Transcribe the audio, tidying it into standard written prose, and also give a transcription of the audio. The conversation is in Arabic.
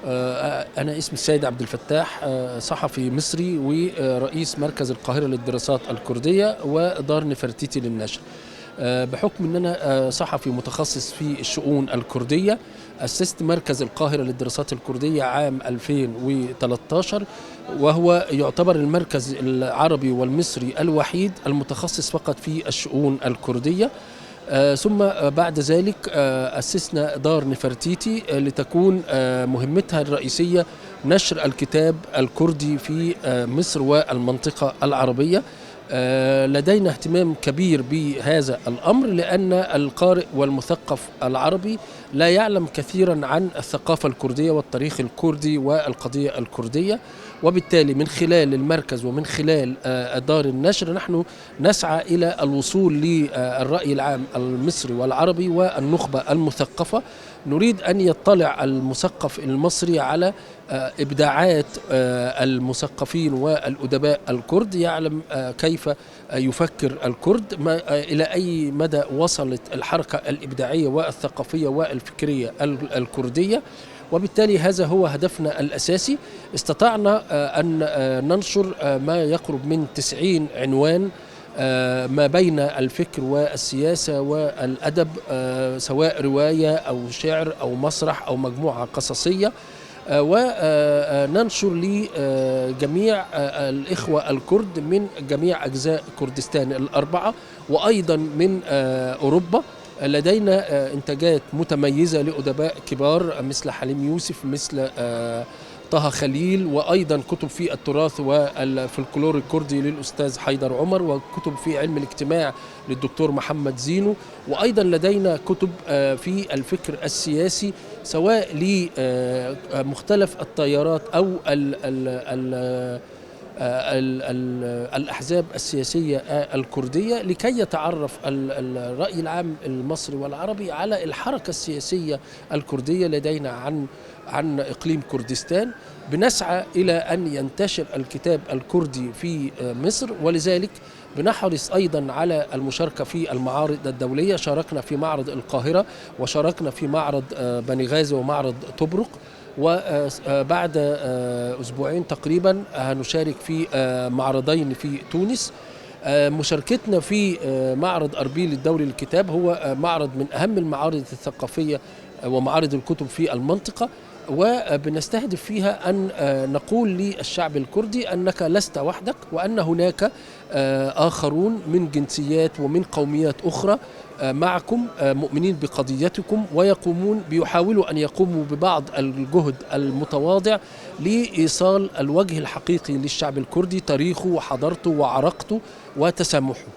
أنا اسمي السيد عبد الفتاح، صحفي مصري ورئيس مركز القاهرة للدراسات الكردية ودار نفرتيتي للنشر. بحكم أن أنا صحفي متخصص في الشؤون الكردية، أسست مركز القاهرة للدراسات الكردية عام 2013، وهو يعتبر المركز العربي والمصري الوحيد المتخصص فقط في الشؤون الكردية. ثم بعد ذلك أسسنا دار نفرتيتي لتكون مهمتها الرئيسية نشر الكتاب الكردي في مصر والمنطقة العربية. لدينا اهتمام كبير بهذا الأمر، لأن القارئ والمثقف العربي لا يعلم كثيرا عن الثقافة الكردية والتاريخ الكردي والقضية الكردية، وبالتالي من خلال المركز ومن خلال دار النشر نحن نسعى إلى الوصول للرأي العام المصري والعربي والنخبة المثقفة. نريد أن يطلع المثقف المصري على إبداعات المثقفين والأدباء الكرد، يعلم كيف يفكر الكرد، إلى أي مدى وصلت الحركة الإبداعية والثقافية والفكرية الكردية. وبالتالي هذا هو هدفنا الأساسي. استطعنا أن ننشر ما يقرب من 90 عنوان ما بين الفكر والسياسة والأدب، سواء رواية أو شعر أو مسرح أو مجموعة قصصية، وننشر لجميع الإخوة الكرد من جميع أجزاء كردستان الأربعة، وأيضا من أوروبا. لدينا إنتاجات متميزة لأدباء كبار مثل حليم يوسف، مثل طه خليل، وأيضا كتب في التراث والفلكلور الكردي للأستاذ حيدر عمر، وكتب في علم الاجتماع للدكتور محمد زينو، وأيضا لدينا كتب في الفكر السياسي سواء لمختلف التيارات أو الأحزاب السياسية الكردية، لكي يتعرف الرأي العام المصري والعربي على الحركة السياسية الكردية لدينا عن إقليم كردستان. بنسعى إلى أن ينتشر الكتاب الكردي في مصر، ولذلك بنحرص أيضا على المشاركة في المعارض الدولية. شاركنا في معرض القاهرة، وشاركنا في معرض بني غازي ومعرض طبرق، وبعد أسبوعين تقريبا هنشارك في معرضين في تونس. مشاركتنا في معرض أربيل الدولي للكتاب هو معرض من أهم المعارض الثقافية ومعارض الكتب في المنطقة، وبنستهدف فيها أن نقول للشعب الكردي أنك لست وحدك، وأن هناك آخرون من جنسيات ومن قوميات أخرى معكم، مؤمنين بقضيتكم، بيحاولوا أن يقوموا ببعض الجهد المتواضع لإيصال الوجه الحقيقي للشعب الكردي، تاريخه وحضارته وعراقته وتسامحه.